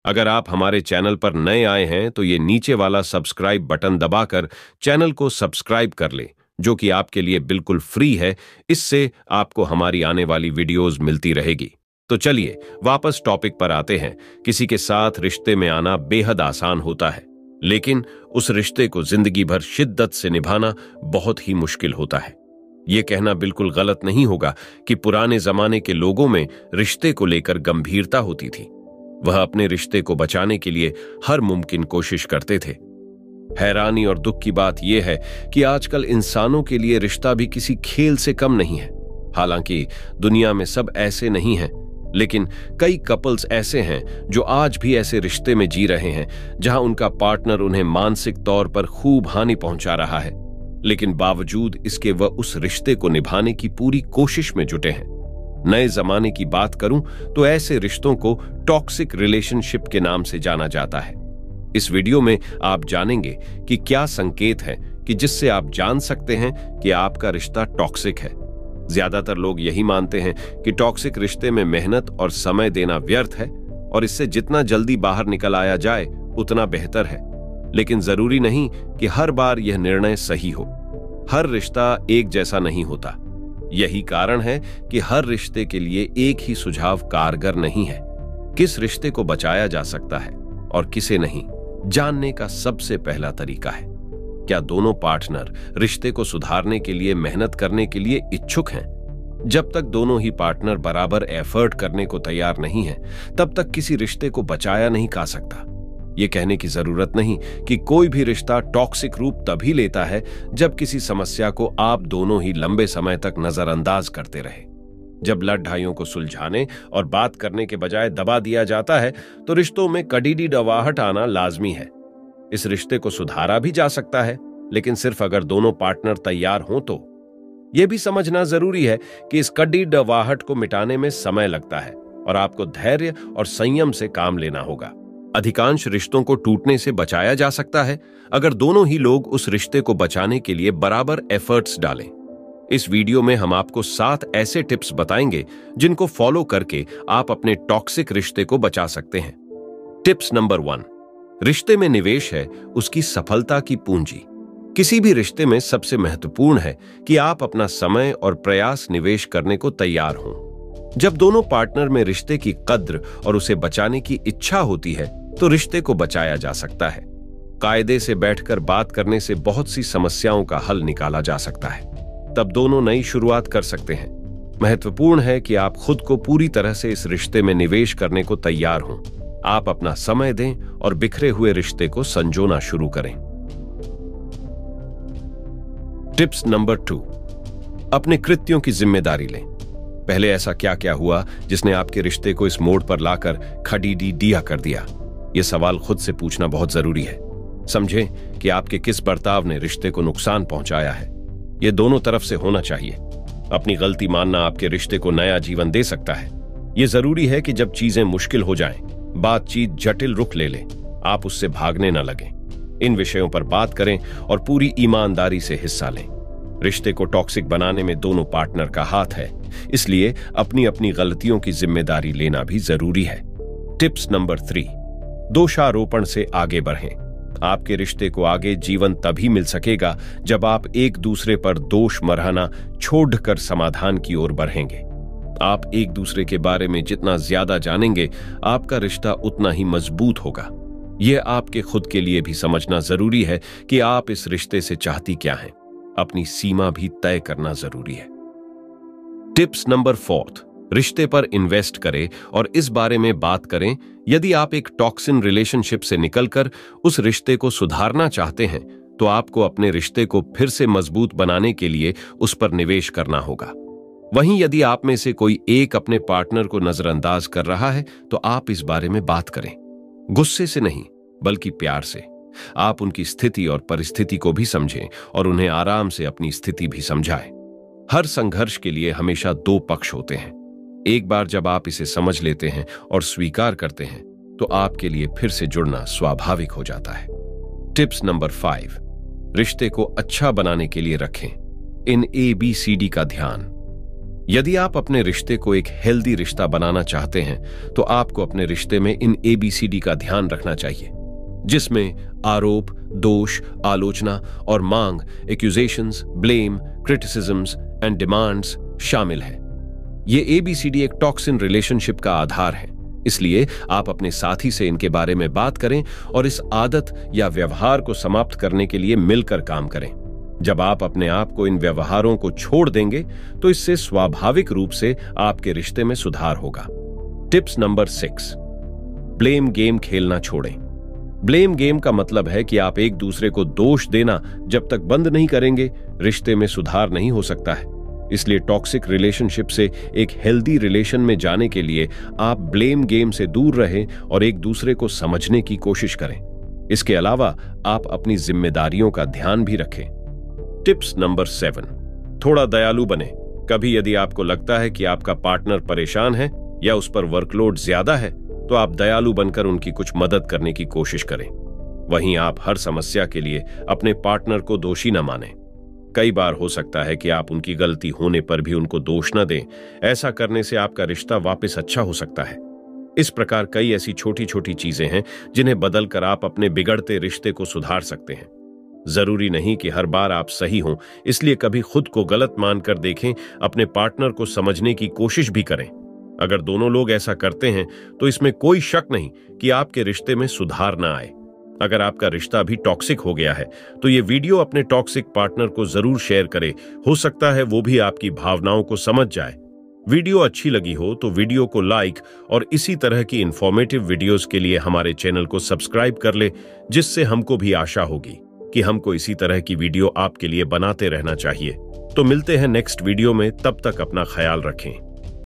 अगर आप हमारे चैनल पर नए आए हैं तो ये नीचे वाला सब्सक्राइब बटन दबाकर चैनल को सब्सक्राइब कर लें, जो कि आपके लिए बिल्कुल फ्री है। इससे आपको हमारी आने वाली वीडियोस मिलती रहेगी। तो चलिए वापस टॉपिक पर आते हैं। किसी के साथ रिश्ते में आना बेहद आसान होता है, लेकिन उस रिश्ते को जिंदगी भर शिद्दत से निभाना बहुत ही मुश्किल होता है। यह कहना बिल्कुल गलत नहीं होगा कि पुराने जमाने के लोगों में रिश्ते को लेकर गंभीरता होती थी। वह अपने रिश्ते को बचाने के लिए हर मुमकिन कोशिश करते थे। हैरानी और दुख की बात यह है कि आजकल इंसानों के लिए रिश्ता भी किसी खेल से कम नहीं है। हालांकि दुनिया में सब ऐसे नहीं हैं, लेकिन कई कपल्स ऐसे हैं जो आज भी ऐसे रिश्ते में जी रहे हैं जहां उनका पार्टनर उन्हें मानसिक तौर पर खूब हानि पहुंचा रहा है, लेकिन बावजूद इसके वह उस रिश्ते को निभाने की पूरी कोशिश में जुटे हैं। नए जमाने की बात करूं तो ऐसे रिश्तों को टॉक्सिक रिलेशनशिप के नाम से जाना जाता है। इस वीडियो में आप जानेंगे कि क्या संकेत है कि जिससे आप जान सकते हैं कि आपका रिश्ता टॉक्सिक है। ज्यादातर लोग यही मानते हैं कि टॉक्सिक रिश्ते में मेहनत और समय देना व्यर्थ है और इससे जितना जल्दी बाहर निकल आया जाए उतना बेहतर है। लेकिन जरूरी नहीं कि हर बार यह निर्णय सही हो। हर रिश्ता एक जैसा नहीं होता। यही कारण है कि हर रिश्ते के लिए एक ही सुझाव कारगर नहीं है। किस रिश्ते को बचाया जा सकता है और किसे नहीं, जानने का सबसे पहला तरीका है, क्या दोनों पार्टनर रिश्ते को सुधारने के लिए मेहनत करने के लिए इच्छुक हैं। जब तक दोनों ही पार्टनर बराबर एफर्ट करने को तैयार नहीं हैं, तब तक किसी रिश्ते को बचाया नहीं जा सकता। यह कहने की जरूरत नहीं कि कोई भी रिश्ता टॉक्सिक रूप तभी लेता है जब किसी समस्या को आप दोनों ही लंबे समय तक नजरअंदाज करते रहे। जब लड़ाइयों को सुलझाने और बात करने के बजाय दबा दिया जाता है तो रिश्तों में कड़ीडी डवाहट आना लाजमी है। इस रिश्ते को सुधारा भी जा सकता है, लेकिन सिर्फ अगर दोनों पार्टनर तैयार हों तो। यह भी समझना जरूरी है कि इस कड़ी डवाहट को मिटाने में समय लगता है और आपको धैर्य और संयम से काम लेना होगा। अधिकांश रिश्तों को टूटने से बचाया जा सकता है अगर दोनों ही लोग उस रिश्ते को बचाने के लिए बराबर एफर्ट्स डालें। इस वीडियो में हम आपको 7 ऐसे टिप्स बताएंगे जिनको फॉलो करके आप अपने टॉक्सिक रिश्ते को बचा सकते हैं। टिप्स नंबर 1, रिश्ते में निवेश है उसकी सफलता की पूंजी। किसी भी रिश्ते में सबसे महत्वपूर्ण है कि आप अपना समय और प्रयास निवेश करने को तैयार हों। जब दोनों पार्टनर में रिश्ते की कद्र और उसे बचाने की इच्छा होती है तो रिश्ते को बचाया जा सकता है। कायदे से बैठकर बात करने से बहुत सी समस्याओं का हल निकाला जा सकता है। तब दोनों नई शुरुआत कर सकते हैं। महत्वपूर्ण है कि आप खुद को पूरी तरह से इस रिश्ते में निवेश करने को तैयार हों। आप अपना समय दें और बिखरे हुए रिश्ते को संजोना शुरू करें। टिप्स नंबर 2, अपने कृत्यों की जिम्मेदारी लें। पहले ऐसा क्या क्या हुआ जिसने आपके रिश्ते को इस मोड़ पर लाकर खड़ीडिया कर दिया? यह सवाल खुद से पूछना बहुत जरूरी है। समझें कि आपके किस बर्ताव ने रिश्ते को नुकसान पहुंचाया है। यह दोनों तरफ से होना चाहिए। अपनी गलती मानना आपके रिश्ते को नया जीवन दे सकता है। यह जरूरी है कि जब चीजें मुश्किल हो जाएं, बातचीत जटिल रुख ले ले, आप उससे भागने न लगें। इन विषयों पर बात करें और पूरी ईमानदारी से हिस्सा लें। रिश्ते को टॉक्सिक बनाने में दोनों पार्टनर का हाथ है, इसलिए अपनी अपनी गलतियों की जिम्मेदारी लेना भी जरूरी है। टिप्स नंबर 3, दोषारोपण से आगे बढ़ें। आपके रिश्ते को आगे जीवन तभी मिल सकेगा जब आप एक दूसरे पर दोष मरहना छोड़कर समाधान की ओर बढ़ेंगे। आप एक दूसरे के बारे में जितना ज्यादा जानेंगे, आपका रिश्ता उतना ही मजबूत होगा। यह आपके खुद के लिए भी समझना जरूरी है कि आप इस रिश्ते से चाहती क्या हैं। अपनी सीमा भी तय करना जरूरी है। टिप्स नंबर 4, रिश्ते पर इन्वेस्ट करें और इस बारे में बात करें। यदि आप एक टॉक्सिन रिलेशनशिप से निकलकर उस रिश्ते को सुधारना चाहते हैं तो आपको अपने रिश्ते को फिर से मजबूत बनाने के लिए उस पर निवेश करना होगा। वहीं यदि आप में से कोई एक अपने पार्टनर को नजरअंदाज कर रहा है तो आप इस बारे में बात करें, गुस्से से नहीं बल्कि प्यार से। आप उनकी स्थिति और परिस्थिति को भी समझें और उन्हें आराम से अपनी स्थिति भी समझाएं। हर संघर्ष के लिए हमेशा 2 पक्ष होते हैं। एक बार जब आप इसे समझ लेते हैं और स्वीकार करते हैं तो आपके लिए फिर से जुड़ना स्वाभाविक हो जाता है। टिप्स नंबर 5, रिश्ते को अच्छा बनाने के लिए रखें इन ABCD का ध्यान। यदि आप अपने रिश्ते को एक हेल्दी रिश्ता बनाना चाहते हैं तो आपको अपने रिश्ते में इन ABCD का ध्यान रखना चाहिए, जिसमें आरोप, दोष, आलोचना और मांग, accusations, blame, criticisms and demands शामिल है। ये ABCD एक टॉक्सिन रिलेशनशिप का आधार है, इसलिए आप अपने साथी से इनके बारे में बात करें और इस आदत या व्यवहार को समाप्त करने के लिए मिलकर काम करें। जब आप अपने आप को इन व्यवहारों को छोड़ देंगे तो इससे स्वाभाविक रूप से आपके रिश्ते में सुधार होगा। टिप्स नंबर 6, ब्लेम गेम खेलना छोड़ें। ब्लेम गेम का मतलब है कि आप एक दूसरे को दोष देना जब तक बंद नहीं करेंगे, रिश्ते में सुधार नहीं हो सकता है। इसलिए टॉक्सिक रिलेशनशिप से एक हेल्दी रिलेशन में जाने के लिए आप ब्लेम गेम से दूर रहें और एक दूसरे को समझने की कोशिश करें। इसके अलावा आप अपनी जिम्मेदारियों का ध्यान भी रखें। टिप्स नंबर 7, थोड़ा दयालु बने। कभी यदि आपको लगता है कि आपका पार्टनर परेशान है या उस पर वर्कलोड ज्यादा है तो आप दयालु बनकर उनकी कुछ मदद करने की कोशिश करें। वहीं आप हर समस्या के लिए अपने पार्टनर को दोषी न मानें। कई बार हो सकता है कि आप उनकी गलती होने पर भी उनको दोष न दें। ऐसा करने से आपका रिश्ता वापस अच्छा हो सकता है। इस प्रकार कई ऐसी छोटी छोटी चीजें हैं जिन्हें बदलकर आप अपने बिगड़ते रिश्ते को सुधार सकते हैं। जरूरी नहीं कि हर बार आप सही हों, इसलिए कभी खुद को गलत मानकर देखें, अपने पार्टनर को समझने की कोशिश भी करें। अगर दोनों लोग ऐसा करते हैं तो इसमें कोई शक नहीं कि आपके रिश्ते में सुधार ना आए। अगर आपका रिश्ता भी टॉक्सिक हो गया है तो ये वीडियो अपने टॉक्सिक पार्टनर को जरूर शेयर करें। हो सकता है वो भी आपकी भावनाओं को समझ जाए। वीडियो अच्छी लगी हो तो वीडियो को लाइक और इसी तरह की इंफॉर्मेटिव वीडियोस के लिए हमारे चैनल को सब्सक्राइब कर ले, जिससे हमको भी आशा होगी कि हमको इसी तरह की वीडियो आपके लिए बनाते रहना चाहिए। तो मिलते हैं नेक्स्ट वीडियो में, तब तक अपना ख्याल रखें।